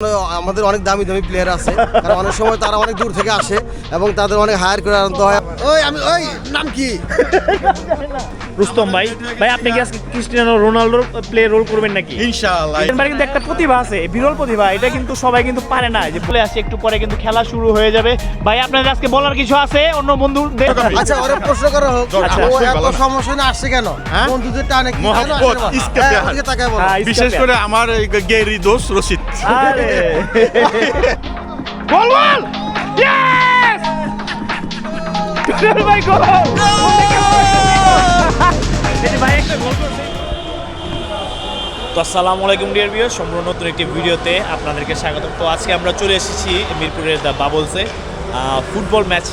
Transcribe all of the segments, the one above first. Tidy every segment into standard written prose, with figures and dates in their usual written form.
আমাদের অনেক দামি দামি প্লেয়ার আছে, কারণ অনেক সময় তারা অনেক দূর থেকে আসে এবং তাদের অনেক হায়ার করে আনতে হয়। ওই নাম কি? রুস্তম ভাই, আপনি কি আজকে ক্রিস্টিয়ানো রোনালদোর প্লে রোল করবেন নাকি? ইনশাআল্লাহ। এবার কিন্তু একটা প্রতিভা আছে, বিরল প্রতিভা, এটা কিন্তু সবাই কিন্তু পারে না। যে বলে আসি একটু পরে কিন্তু খেলা শুরু হয়ে যাবে। ভাই আপনাদের আজকে বলার কিছু আছে অন্য বন্ধুদের? আচ্ছা, ওরে প্রশ্ন করা হোক, আচ্ছা, ও এত সমস্যা না আসছে কেন? বন্ধুদের টানে কি জানো? মহব্বত, ইসকে প্যার। ওদিকে তাকায় বলো। বিশেষ করে আমার গেরি দোষ রশিদ। আরে গোল গোল! ইয়েস! ভাই গোল! ভাই একটা গোল করছে। তো আসসালামু আলাইকুম ডিয়ার ভিউয়ার, সম্পূর্ণ নতুন একটি ভিডিওতে আপনাদেরকে স্বাগত। তো আজকে আমরা চলে এসেছি মিরপুরের দ্য বাবলসে ফুটবল ম্যাচ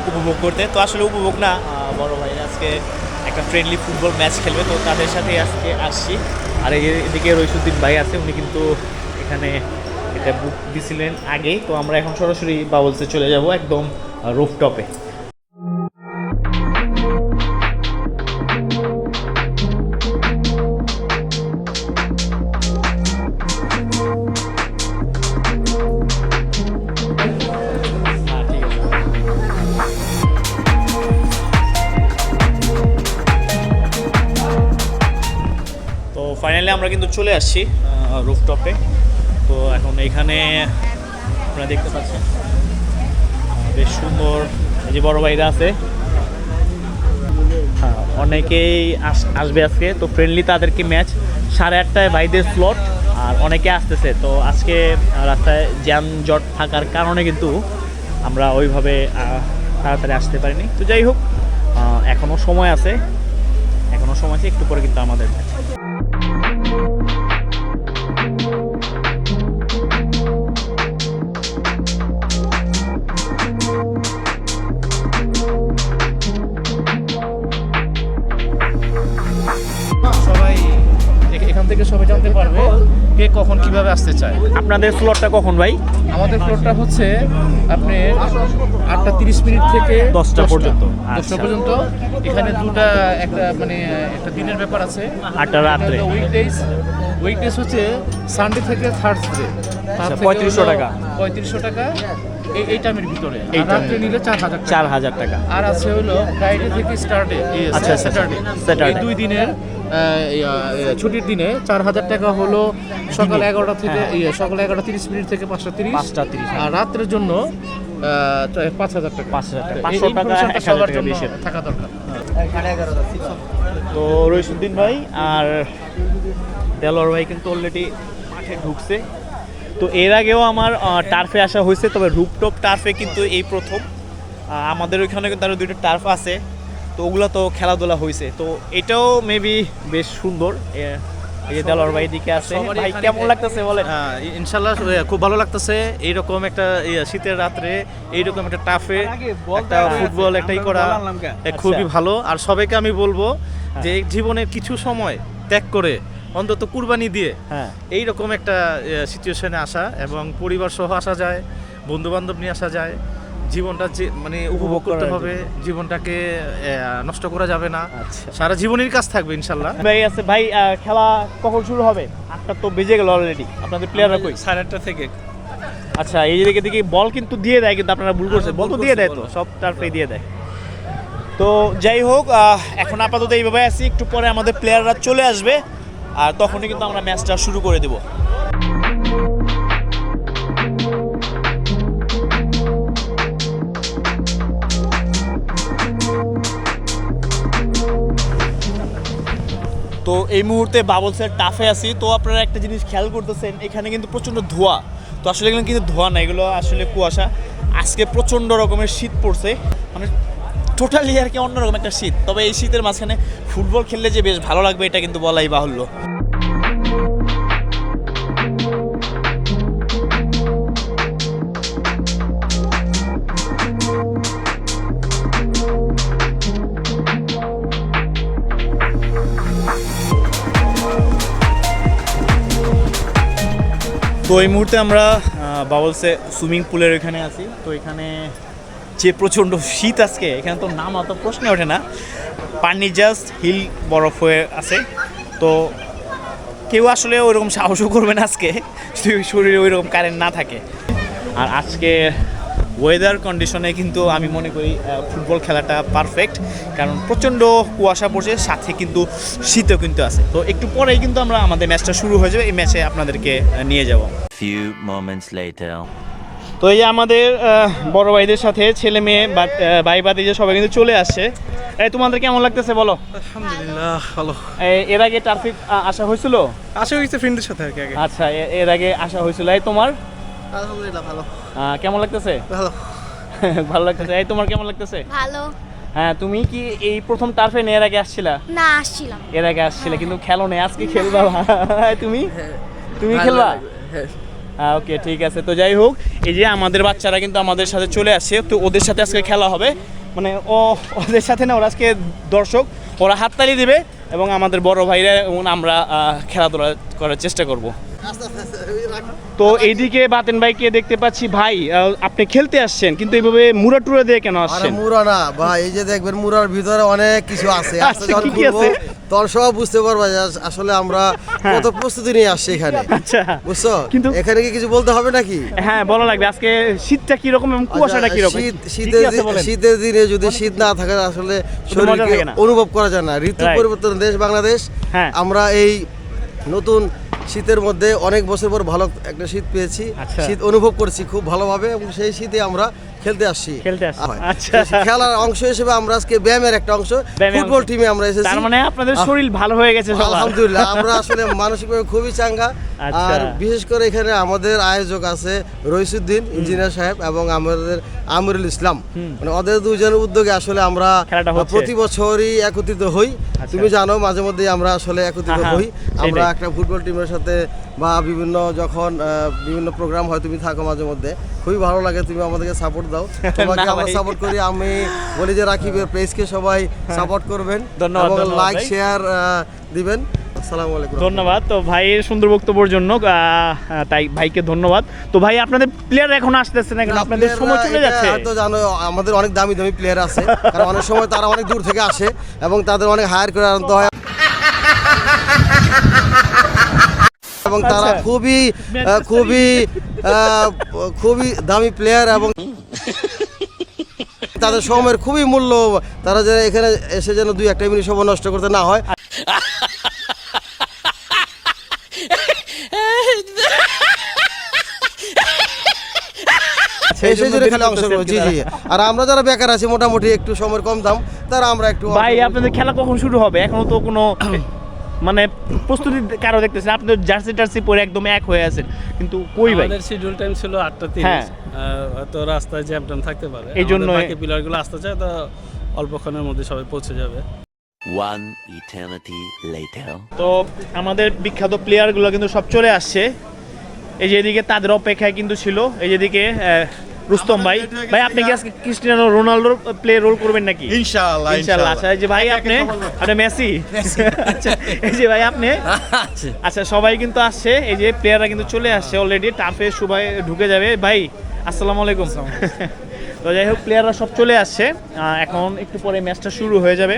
উপভোগ করতে। তো আসলে উপভোগ না, বড় ভাই আজকে একটা ফ্রেন্ডলি ফুটবল ম্যাচ খেলবে, তো তাদের সাথে আজকে আসছি। আর এদিকে রইসুদ্দিন ভাই আছে, উনি কিন্তু এখানে এটা বুক দিছিলেন আগেই। তো আমরা এখন সরাসরি বাবলসে চলে যাব, একদম রুফটপে। ফাইনালি আমরা কিন্তু চলে আসছি রুফটপে। তো এখন এখানে আপনারা দেখতে পাচ্ছেন বেশ সুন্দর এই যে বড় ভাইরা আছে, অনেকেই আসবে আজকে। তো ফ্রেন্ডলি তাদেরকে ম্যাচ 8:30টায় ভাইদের স্লট, আর অনেকে আসতেছে। তো আজকে রাস্তায় যানজট থাকার কারণে কিন্তু আমরা ওইভাবে তাড়াতাড়ি আসতে পারিনি। তো যাই হোক, এখনও সময় আছে, একটু পরে কিন্তু আমাদের ম্যাচ। সবাই এখান থেকে সবাই জানতে পারবে কে কখন কিভাবে আসতে চায়। আপনাদের স্লটটা কখন ভাই? আমাদের ফ্লোরটা হচ্ছে আপনি 8:30 থেকে 10টা পর্যন্ত। 10টা পর্যন্ত। এখানে একটা একটা দিনের ব্যাপার আছে। 8টা রাত্রে। উইকডেজ হচ্ছে সানডে থেকে থার্সডে। 3500 টাকা। 3500 টাকা এই টাইমের ভিতরে। এই আর রাত্রে নিলে 4000 টাকা। আর আছে হলো ফ্রাইডে থেকে আচ্ছা, স্যাটারডে। এই 2 দিনের ছুটির দিনে 4000 টাকা হলো সকাল 11টা থেকে সকাল 11:30 থেকে 5:30। আর রাত্রের জন্য 5000 টাকা। 5,000 টাকা, 500 টাকা, 1000 টাকা বেশি থাকা দরকার। তো রইসুদ্দিন ভাই আর দেলোয়ার ভাই কিন্তু অলরেডি মাঠে ঢুকছে। তো এর আগেও আমার টার্ফে আসা হয়েছে, তবে রুপটপ টার্ফে কিন্তু এই প্রথম। আমাদের ওইখানে কিন্তু আরও 2টা টার্ফ আছে, তো ওগুলো তো খেলাধুলা হয়েছে। তো এটাও মেবি বেশ সুন্দর। এই যে দেলোয়ার ভাই দিকে আছে, ভাই কেমন লাগতেছে বলেন? ইনশাল্লাহ খুব ভালো লাগতেছে। এইরকম একটা শীতের রাত্রে এইরকম একটা টাফে একটা ফুটবল একটাই করা খুবই ভালো। আর সবাইকে আমি বলবো যে জীবনের কিছু সময় ত্যাগ করে অন্তত কুরবানি দিয়ে এইরকম একটা সিচুয়েশনে আসা, এবং পরিবার সহ আসা যায়, বন্ধু বান্ধব নিয়ে আসা যায়। জীবনটা যে উপভোগ করতে হবে, জীবনটাকে নষ্ট করা যাবে না। সারা জীবনের কাজ থাকবে ইনশাল্লাহ। ভাই আছে ভাই, খেলা কখন শুরু হবে? 8টা তো বেজে গেল অলরেডি। আপনাদের প্লেয়াররা কই? 8:30 থেকে। আচ্ছা, এই দিকে বল কিন্তু দিয়ে দেয়, কিন্তু আপনারা ভুল করছেন, বল তো দিয়ে দেয়, তো সব টার্ফে দিয়ে দেয়। তো যাই হোক, এখন আপাতত এইভাবে আছি, একটু পরে আমাদের প্লেয়াররা চলে আসবে, আর তখনই কিন্তু আমরা ম্যাচটা শুরু করে দেব। তো এই মুহূর্তে বাবলসের টাফে আছি। তো আপনারা একটা জিনিস খেয়াল করতেছেন, এখানে কিন্তু প্রচণ্ড ধোঁয়া। তো আসলে এগুলো কিন্তু ধোঁয়া না, এগুলো আসলে কুয়াশা। আজকে প্রচণ্ড রকমের শীত পড়ছে, টোটালি আর কি অন্যরকম একটা শীত। তবে এই শীতের মাঝখানে ফুটবল খেললে যে বেশ ভালো লাগবে, এটা কিন্তু বলাই বাহুল্য। তো এই মুহূর্তে আমরা বাবলসে সুইমিং পুলের এখানে আছি। তো এখানে যে প্রচণ্ড শীত আজকে, এখানে তো নাম অত প্রশ্নে ওঠে না, পানি জাস্ট হিল বরফ হয়ে আছে। তো কেউ আসলে ওইরকম সাহসও করবে না আজকে যদি শরীরে ওইরকম কারেন্ট না থাকে। আর আজকে ওয়েদার কন্ডিশনে কিন্তু আমি মনে করি ফুটবল খেলাটা পারফেক্ট, কারণ প্রচণ্ড কুয়াশা পড়ছে, সাথে কিন্তু শীতও কিন্তু আছে। তো একটু পরেই কিন্তু আমরা আমাদের ম্যাচটা শুরু হয়ে যাবে, এই ম্যাচে আপনাদেরকে নিয়ে যাব। Few moments later. তো এই যে আমাদের বড় ভাইদের সাথে ছেলে মেয়ে ভাই ভাতিজা সবাই কিন্তু চলে আসছে। এই তোমাদের কেমন লাগতেছে বলো? আলহামদুলিল্লাহ ভালো। এর আগে টার্ফে আসা হয়েছিল? আসা হয়েছে ফ্রেন্ডের সাথে আর কি আগে। আচ্ছা, এর আগে আসা হয়েছিল। এই তোমার আলহামদুলিল্লাহ ভালো। কেমন লাগতেছে? ভালো। ভালো লাগতেছে। এই তোমার কেমন লাগতেছে? ভালো। হ্যাঁ, তুমি কি এই প্রথম টার্ফে এর আগে আসছিলা? না, আসছিলাম। এর আগে আসছিলে কিন্তু খেলো নেই, আজকে খেলবা। তুমি তুমি খেলবা? ওকে, ঠিক আছে। তো যাই হোক, এই যে আমাদের বাচ্চারা কিন্তু আমাদের সাথে চলে আসছে, তো ওদের সাথে আজকে খেলা হবে। মানে ওদের সাথে না, ওরা আজকে দর্শক, ওরা হাততালি দিবে এবং আমাদের বড় ভাইরা এবং আমরা খেলাধুলা করার চেষ্টা করব। তো এইদিকে বাতেন ভাইকে দেখতে পাচ্ছি। ভাই, আপনি খেলতে আসছেন কিন্তু এইভাবে মুড়া টুরা দিয়ে কেন আরে আসছেন? মুরা না ভাই, এই যে দেখবেন মুরার ভিতরে অনেক কিছু আছে। আচ্ছা, যখন কি কি ঘুরবো আছে? তখন সব বুঝতে পারবা যে আসলে আমরা কত প্রস্তুতি নিয়ে আসছি এখানে। আচ্ছা, বুঝছো? কিন্তু এখানে কি কিছু বলতে হবে নাকি? হ্যাঁ, বলা লাগবে। আজকে শীতটা কিরকম এবং কুয়াশাটা আচ্ছা, কিরকম? শীতের দিনে যদি শীত না থাকে আসলে শরীরকে লাগে না। অনুভব করা যায় না। ঋতু Right. পরিবর্তন দেশ বাংলাদেশ। হ্যাঁ। আমরা এই নতুন শীতের মধ্যে অনেক বছর পর ভালো একটা শীত পেয়েছি। আচ্ছা। শীত অনুভব করছি খুব ভালোভাবে এবং সেই শীতে আমরা খেলতে আসছি। হয়। আচ্ছা, খেলার অংশ হিসেবে আমরা আজকে ব্যায়ামের একটা অংশ, ব্যায়ামের ফুটবল অংশ। টিমে আমরা এসেছি। তার মানে আপনাদের শরীর ভালো হয়ে গেছে সবার? আলহামদুলিল্লাহ, আমরা আসলে মানসিকভাবে খুবই চাঙ্গা। আচ্ছা। আর বিশেষ করে এখানে আমাদের আয়োজক আছে রইসুদ্দিন ইঞ্জিনিয়ার সাহেব এবং আমাদের আমিরুল ইসলাম, মানে ওদের দুজনের উদ্যোগে আসলে আমরা খেলাটা হচ্ছে। প্রতি বছরই একত্রিত হই। তুমি জানো মাঝে মধ্যে আমরা আসলে একত্রিত হ্যাঁ, হই। আমরা সেটাই। একটা ফুটবল টিমের সাথে বা বিভিন্ন যখন বিভিন্ন প্রোগ্রাম হয় তুমি থাকো মাঝে মধ্যে, খুবই ভালো লাগে। তুমি আমাদেরকে সাপোর্ট দাও, তোমাকে না আমরা ভাই। সাপোর্ট করি। আমি বলি যে রাকিবের পেজকে সবাই সাপোর্ট করবেন ধন্যবাদ, এবং ধন্যবাদ লাইক ভাই। শেয়ার দিবেন। আসসালামু আলাইকুম। ধন্যবাদ। তো ভাইয়ের সুন্দর বক্তব্যের জন্য তাই ভাইকে ধন্যবাদ। তো ভাই, আপনাদের প্লেয়ার এখন আসতেছে না কেন? আপনাদের সময় চলে যাচ্ছে। তো জানো আমাদের অনেক দামি দামি প্লেয়ার আছে, কারণ অনেক সময় তারা অনেক দূর থেকে আসে এবং তাদের অনেক হায়ার করে আনতে হয় এবং তারা আচ্ছা। খুবই দামি প্লেয়ার এবং তাদের সময়ের খুবই মূল্য। তারা যেন এখানে এসে যেন 2-1 মিনিট সময় নষ্ট করতে না হয়। সেই জন্য খেলা অংশগ্রহণ। জি জি। আর আমরা যারা বেকার আছি, মোটামুটি একটু সময়ের কম দাম, তারা আমরা একটু ভাই, আপনাদের খেলা কখন শুরু হবে? এখনো তো কোনো মানে প্রস্তুতি কারো দেখতেছেন। আপনাদের জার্সি টার্সি পরে একদম এক হয়ে আছেন, কিন্তু কই ভাই? আমাদের শিডিউল টাইম ছিল 8:30। হ্যাঁ। হয়তো রাস্তায় জ্যাম ট্যাম থাকতে পারে, এই জন্যই- বাকি প্লেয়ারগুলো আসতে চায়, তো অল্পক্ষণের মধ্যে সবাই পৌঁছে যাবে। One eternity later. তো আমাদের বিখ্যাত প্লেয়ারগুলো কিন্তু সব চলে আসছে। এই যে এদিকে তাদের অপেক্ষায় কিন্তু ছিল। এই যেদিকে রুস্তম ভাই, ভাই আপনি কি আজকে ক্রিস্টিয়ানো রোনাল্ডোর প্লে রোল করবেন নাকি? ইনশাআল্লাহ ইনশাআল্লাহ। আচ্ছা, এই যে ভাই আপনি মেসি। আচ্ছা, এই যে ভাই আপনি। আচ্ছা, সবাই কিন্তু আসছে। এই যে প্লেয়াররা কিন্তু চলে আসছে অলরেডি, টাফে সবাই ঢুকে যাবে। ভাই আসসালামু আলাইকুম। তো যাই হোক, প্লেয়াররা সব চলে আসছে। এখন একটু পরে ম্যাচটা শুরু হয়ে যাবে।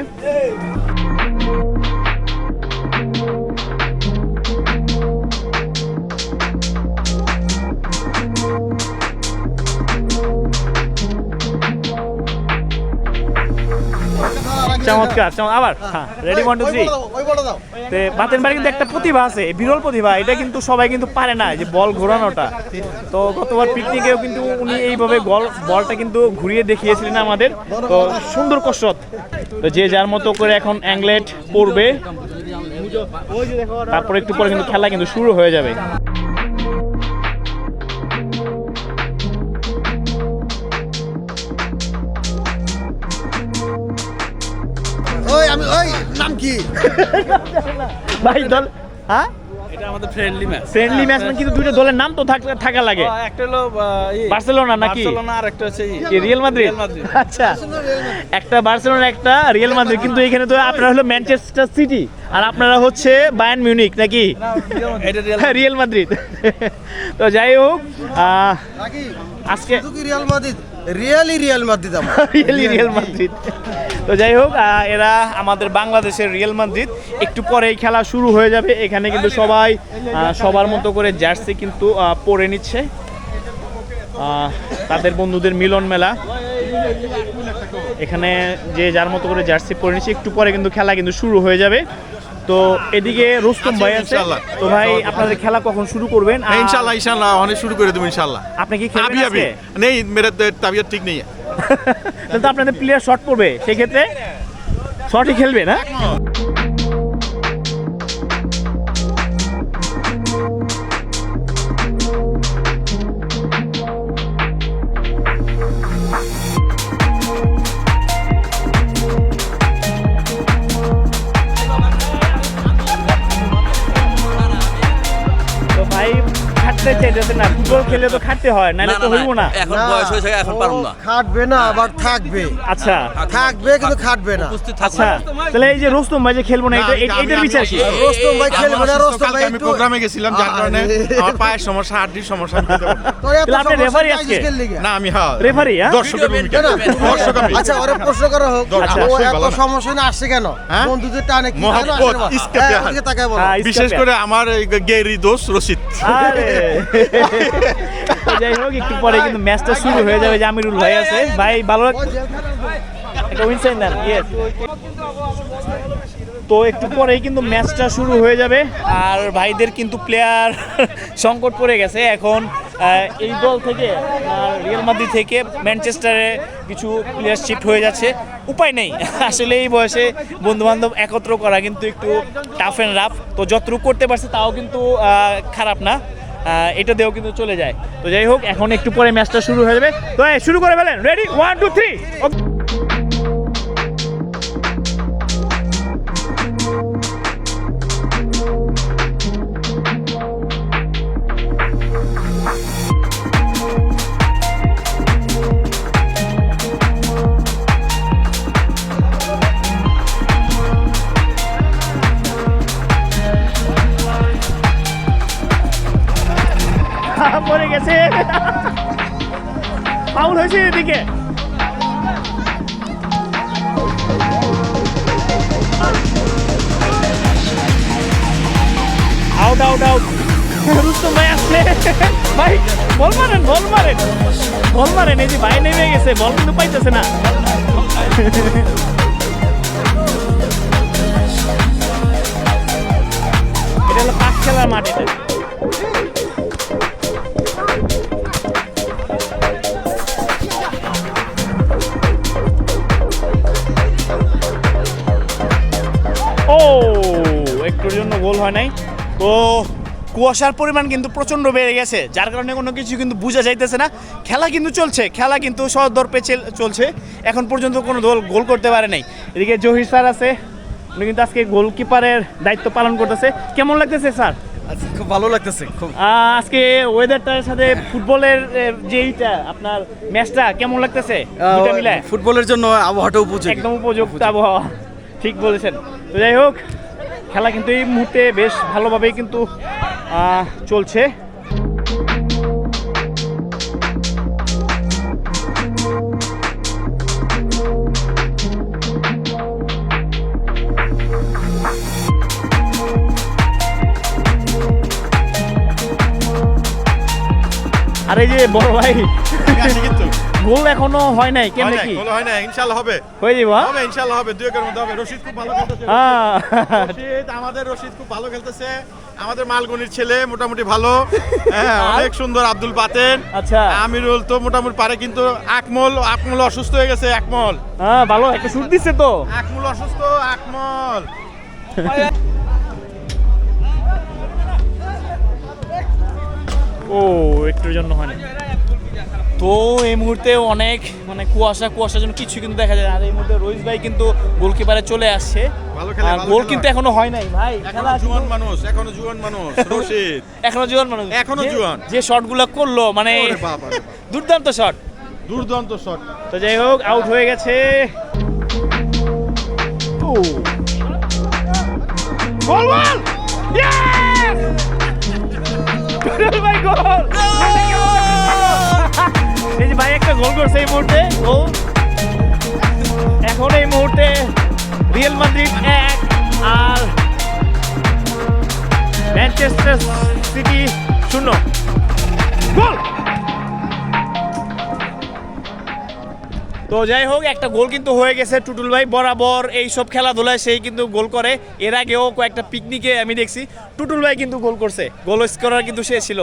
চমৎকার, আবার রেডি 1 2 3। বাতেন বাড়ি কিন্তু একটা প্রতিভা আছে, বিরল প্রতিভা। এটা কিন্তু সবাই কিন্তু পারে না, যে বল ঘোরানোটা। তো গতবার পিকনিকেও কিন্তু উনি এইভাবে বলটা কিন্তু ঘুরিয়ে দেখিয়েছিলেন আমাদের। তো সুন্দর কসরত। তো যে যার মতো করে এখন অ্যাংলেট পড়বে, তারপর একটু পরে কিন্তু খেলা কিন্তু শুরু হয়ে যাবে। ওই নাম কি ভাই দল, হ্যাঁ এটা আমাদের ফ্রেন্ডলি ম্যাচ। ফ্রেন্ডলি ম্যাচ, কিন্তু দুইটা দলের নাম তো থাকা লাগে। একটা হলো বার্সেলোনা নাকি? বার্সেলোনা, আর একটা হচ্ছে রিয়াল মাদ্রিদ। Real Madrid. আচ্ছা, একটা বার্সেলোনা, একটা রিয়াল মাদ্রিদ। কিন্তু এখানে তো আপনারা হলো ম্যানচেস্টার সিটি আর আপনারা হচ্ছে বায়ার্ন মিউনিক নাকি? এটা রিয়াল রিয়াল মাদ্রিদ। তো যাই হোক, আজকে শুধু কি রিয়াল মাদ্রিদ, রিয়াল মাদ্রিদ আমার। Real Madrid. তো যাই হোক এরা আমাদের বাংলাদেশের রিয়াল মাদ্রিদ। একটু পরেই খেলা শুরু হয়ে যাবে। এখানে কিন্তু সবাই সবার মতো করে জার্সি কিন্তু পরে নিচ্ছে, তাদের বন্ধুদের মিলন মেলা। এখানে যে যার মতো করে জার্সি পরে নিচ্ছে, একটু পরে কিন্তু খেলা কিন্তু শুরু হয়ে যাবে। তো এদিকে রুস্তম ভাই আছে। তো ভাই আপনাদের খেলা কখন শুরু করবেন? इंशाल्लाह অনেক শুরু করে দেবো इंशाल्लाह। আপনি কি খেলবেন আজকে? नहीं मेरा तबीयत ठीक नहीं है। তাহলে তো আপনাদের প্লেয়ার শট পড়বে, সেই ক্ষেত্রে শটই খেলবে না? তো ভাই খাটতে চাইতেছে না, ফুটবল খেলে তো খাটতে হয়, নাহলে তো হইব না। এখন বয়স হয়েছে এখন পারুম না। খাটবে না, আবার থাকবে। আচ্ছা থাকবে কিন্তু খাটবে না। আচ্ছা, তাহলে এই যে রুস্তম ভাই যে খেলবো না, এইটার বিচার কি? রোস্তম ভাই খেলবে না, রোস্তম ভাই আমি প্রোগ্রামে গেছিলাম যার কারণে আমার পায়ের সমস্যা, হাড়ির সমস্যা। তাহলে আপনি রেফারি আজকে? না আমি রেফারি? দর্শকের ভূমিকা। দর্শক আমি। আচ্ছা, ওরে প্রশ্ন করা হোক, আচ্ছা, ও অবশ্যই এত ভালো না। সমস্যা না আসছে কেন? হ্যাঁ? বন্ধুদের টানে কি কেন আসে মহব্বত, না? ইসকে হ্যাঁ, প্যার। ওদিকে তাকায় বলো। বিশেষ করে আমার গেরি দোস্ত রশিদ। আরে তো যাই হোক, একটু পরে কিন্তু ম্যাচটা শুরু হয়ে যাবে। যে আমিরুল ভাই আছে, ভাই ভালো একটা উইনসাইন দেন। ইয়েস। তো একটু পরেই কিন্তু ম্যাচটা শুরু হয়ে যাবে, আর ভাইদের কিন্তু প্লেয়ার সংকট পড়ে গেছে এখন। এই দল থেকে রিয়াল মাদ্রিদ থেকে ম্যানচেস্টারে কিছু প্লেয়ার শিফট হয়ে যাচ্ছে। উপায় নেই, আসলে এই বয়সে বন্ধুবান্ধব একত্র করা কিন্তু একটু টাফ অ্যান্ড রাফ। তো যতটুকু করতে পারছে তাও কিন্তু খারাপ না, এটা দিয়েও কিন্তু চলে যায়। তো যাই হোক, এখন একটু পরে ম্যাচটা শুরু হয়ে যাবে। তো শুরু করে ফেলেন। রেডি, 1 2 3। পড়ে গেছে, ফাউল হয়েছে এদিকে। Out out out. রুস্তম ভাই আসলে, ভাই বল মারেন বল মারেন বল মারেন। এই যে ভাই নেমে গেছে, বল কিন্তু পাইতেছে না। এটা হলো পাঁচ খেলার মাঠ। এটা ও একটুর জন্য গোল হয় নাই। তো কুয়াশার পরিমাণ কিন্তু প্রচণ্ড বেড়ে গেছে, যার কারণে কোনো কিছু কিন্তু বোঝা যাইতেছে না। খেলা কিন্তু চলছে, খেলা কিন্তু সদর্পে চলছে। এখন পর্যন্ত কোনো দল গোল করতে পারে নাই। এদিকে জহির স্যার আছে, উনি কিন্তু আজকে গোলকিপারের দায়িত্ব পালন করতেছে। কেমন লাগতেছে স্যার? খুব ভালো লাগতেছে খুব। আজকে ওয়েদারটার সাথে ফুটবলের যে এইটা আপনার ম্যাচটা কেমন লাগতেছে? দুটো মিলে ফুটবলের জন্য আবহাওয়াটা উপযোগী। একদম উপযুক্ত আবহাওয়া, ঠিক বলেছেন। তো যাই হোক, খেলা কিন্তু এই মুহূর্তে বেশ ভালোভাবেই কিন্তু চলছে। আর এই যে বড় ভাই, কিন্তু গোল এখনো হয় নাই, কেমনে কি? হয় না, ইনশাআল্লাহ হবে। হয়ে যাবো। হবে ইনশাআল্লাহ হবে, দুই একের মধ্যে হবে। রশিদ খুব ভালো খেলতেছে। আমাদের রশিদ খুব ভালো খেলতেছে। আমাদের মালগনির ছেলে মোটামুটি ভালো, হ্যাঁ অনেক সুন্দর। আব্দুল বাতেন, আচ্ছা আমিরুল তো মোটামুটি পারে, কিন্তু আকমল অসুস্থ হয়ে গেছে। আকমল ভালো একটা শুট দিচ্ছে তো। আকমল অসুস্থ, আকমল। ও একটুর জন্য হয় না। তো এই মুহূর্তে অনেক মানে কুয়াশার জন্য কিছু কিন্তু দেখা যায় না। আর এই মুহূর্তে রোহিত ভাই কিন্তু গোলকিপারে চলে আসছে, ভালো খেলে, আর ভালো গোল খেলে। কিন্তু এখনো হয় নাই ভাই। এখনো জুয়ান মানুষ রশিদ এখনো জোয়ান মানুষ, এখনো জোয়ান। যে শটগুলো করলো মানে ওরে বাবা রে বাবা। দুর্দান্ত শট। দুর্দান্ত শট। তো যাই হোক, আউট হয়ে গেছে। ও গোল গোল, ইয়েস! ভাই গোল! এই যে ভাই একটা গোল করছে এই মুহূর্তে গোল। এখন এই মুহূর্তে রিয়াল মাদ্রিদ 1 আর ম্যানচেস্টার সিটি 0 গোল। তো যাই হোক একটা গোল কিন্তু হয়ে গেছে। টুটুল ভাই বরাবর এই সব খেলাধুলায় সেই কিন্তু গোল করে। এর আগেও কয়েকটা পিকনিকে আমি দেখছি টুটুল ভাই কিন্তু গোল করছে, গোল স্কোরার কিন্তু সে ছিল।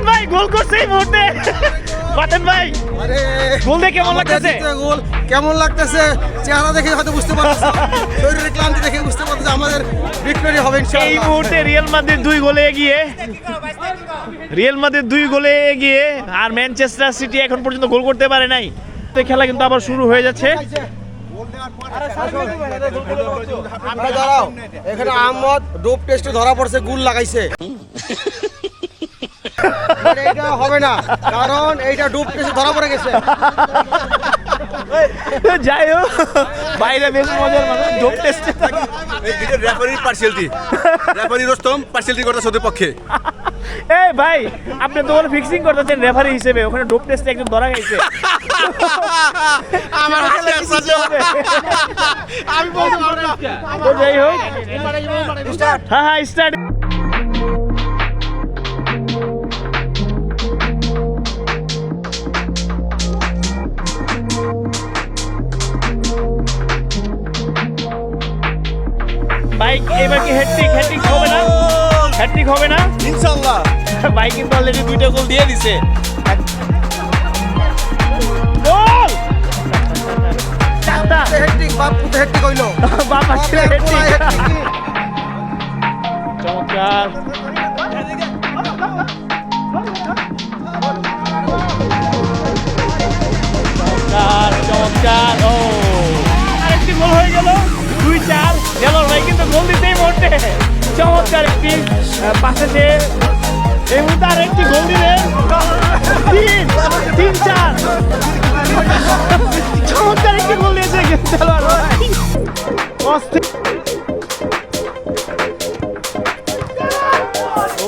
ভাই গোল করছে এই মুহূর্তে বাতেন ভাই, আরে গোল দেখে কেমন লাগতেছে? গোল কেমন লাগতেছে চেহারা দেখে হয়তো বুঝতে পারতেছি, শরীরের ক্লান্তি দেখে বুঝতে পারতেছি আমাদের ভিক্টোরি হবে এই ইনশাআল্লাহ। মুহূর্তে রিয়াল মাদ্রিদ 2 গোলে এগিয়ে, রিয়াল মাদ্রিদ 2 গোলে এগিয়ে, আর ম্যানচেস্টার সিটি এখন পর্যন্ত গোল করতে পারে নাই। তো খেলা কিন্তু আবার শুরু হয়ে যাচ্ছে। আরে দাঁড়াও, এখানে আহমদ ডোপ টেস্টে ধরা পড়ছে, গুল লাগাইছে। মানে এটা হবে না, কারণ এইটা ডোপ টেস্টে ধরা পড়ে গেছে। যাই হোক বাইরে বেশ মজার মানুষ ডোপ টেস্টে রেফারির পার্সিয়ালিটি, রেফারি রোস্তম পার্সিয়ালিটি করতেছে ওদের পক্ষে। এই ভাই আপনি তো ওর ফিক্সিং করতেছেন রেফারি হিসেবে, ওখানে ডোপ টেস্টে একজন ধরা গেছে। আমার হাতে আছে। আমি বলতে পারবো না। তো যাই হোক হ্যাঁ হ্যাঁ স্টার্ট। বাইক এবার কি হ্যাটট্রিক হবে না? হ্যাটট্রিক হবে না ইনশাআল্লাহ। বাইক কিন্তু অলরেডি 2টা গোল দিয়ে দিছে। গোল চারটা হ্যাটট্রিক, বাপু তো হ্যাটট্রিক হইলো। বাবা ছিল বাপের পোলায় হ্যাটট্রিক। হ্যাটট্রিক। চমৎকার চমৎকার চমৎকার। ও আরেকটি গোল হয়ে গেল, 2-4। দেলোয়ার ভাই কিন্তু গোল দিতে এই মুহূর্তে চমৎকার একটি পাশে সে এই মুহূর্তে আরেকটি গোল দিলে 3-4 চমৎকার একটি গোল দিয়েছে দেলোয়ার ভাই। অস্থির।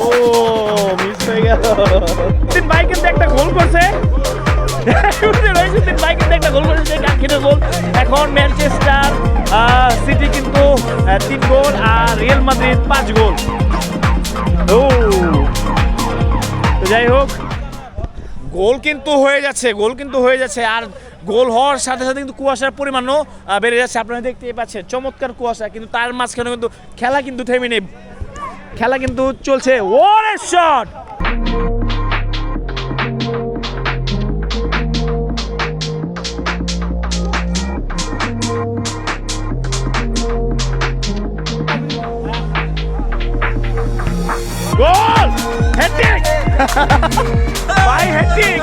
ও মিস হয়ে গেল। ভাই কিন্তু একটা গোল করছে, ভাই কিন্তু একটা গোল করেছে, কাঙ্ক্ষিত গোল। এখন ম্যানচেস্টার সিটি কিন্তু 3 গোল আর রিয়াল মাদ্রিদ 5 গোল। ও তো যাই হোক গোল কিন্তু হয়ে যাচ্ছে, গোল কিন্তু হয়ে যাচ্ছে। আর গোল হওয়ার সাথে সাথে কিন্তু কুয়াশার পরিমাণও বেড়ে যাচ্ছে। আপনারা দেখতেই পাচ্ছেন চমৎকার কুয়াশা, কিন্তু তার মাঝখানে কিন্তু খেলা কিন্তু থেমে নেই, খেলা কিন্তু চলছে। ওরে শট! গোল! হ্যাটট্রিক! ভাই হ্যাটট্রিক!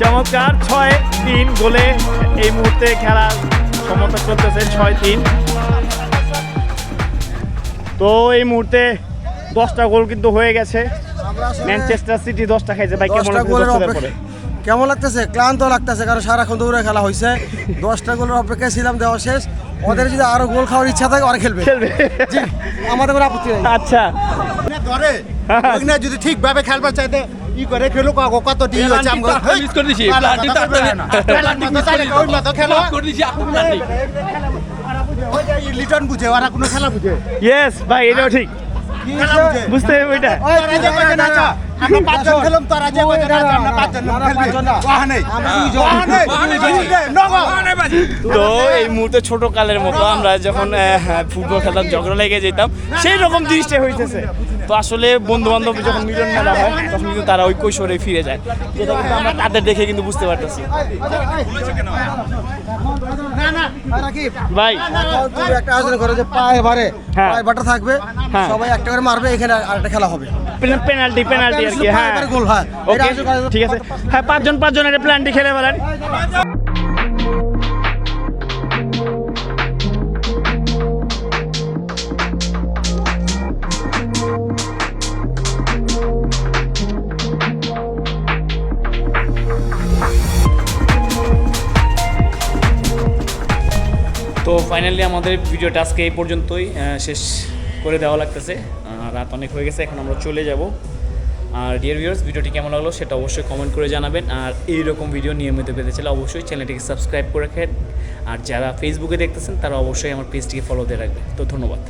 চমৎকার 6-3 গোলে এই মুহূর্তে খেলা সমতা চলতেছে 6-3। তো এই মুহূর্তে 10টা গোল কিন্তু হয়ে গেছে। ম্যানচেস্টার সিটি 10টা খাইছে। ভাই কেমন লাগছে? কেমন লাগতেছে? ক্লান্ত লাগতেছে, কারণ সারাক্ষণ দৌড়ে খেলা হয়েছে। 10টা গোলের অপেক্ষায় ছিলাম, দেওয়া শেষ। ওদের যদি আরো গোল খাওয়ার ইচ্ছা থাকে ওরা খেলবে। জি, আমাদের কোনো আপত্তি নেই। আচ্ছা ধরে ওইনা যদি ঠিকভাবে খেলবার চাইতে ই করে খেলো কত টিম হচ্ছে আমরা মিস করে দিছি। পেনাল্টি মিস করে ওই মত খেলা করে দিছি। ওই যে লিটন বুঝে, ওরা কোনো খেলা বুঝে। ইয়েস ভাই এটাও ঠিক, খেলা বুঝে। বুঝতে হবে এটা। তোরা যে কয়জন আছো, আমরা 5 জন খেললাম, তোরা যে কয়জন আছো, আমরা 5 জন খেলবি। ওয়া নেই, আমরা 2 জন। তো এই মুহূর্তে ছোট কালের মতো আমরা যখন ফুটবল খেলতাম, ঝগড়া লেগে যেতাম, সেই রকম জিনিসটা হইতেছে। তো আসলে বন্ধু বান্ধব যখন মিলন মেলা হয় তখন কিন্তু তারা ওই কৈশোরে ফিরে যায়, যেটা কিন্তু আমরা তাদের দেখে কিন্তু বুঝতে পারতেছি। ভাই এখন তুমি একটা আয়োজন করো যে পায়ে ভারে, হ্যাঁ। পায়ে বাটা থাকবে, হ্যাঁ। সবাই একটা করে মারবে, এখানে আরেকটা খেলা হবে। পেনাল্টি আর কি। হ্যাঁ এবারে গোল হয়। ওকে এটা আয়োজন করা- ঠিক আছে। হ্যাঁ 5 জন এটা প্ল্যানটি খেলে ফেলেন। তো ফাইনালি আমাদের ভিডিওটা আজকে এই পর্যন্তই শেষ করে দেওয়া লাগতেছে। রাত অনেক হয়ে গেছে, এখন আমরা চলে যাব। আর ডিয়ার ভিউয়ার্স, ভিডিওটি কেমন লাগলো সেটা অবশ্যই কমেন্ট করে জানাবেন। আর এইরকম ভিডিও নিয়মিত পেতে চাইলে অবশ্যই চ্যানেলটিকে সাবস্ক্রাইব করে রাখেন। আর যারা ফেসবুকে দেখতেছেন তারা অবশ্যই আমার পেজটিকে ফলো দিয়ে রাখবেন। তো ধন্যবাদ।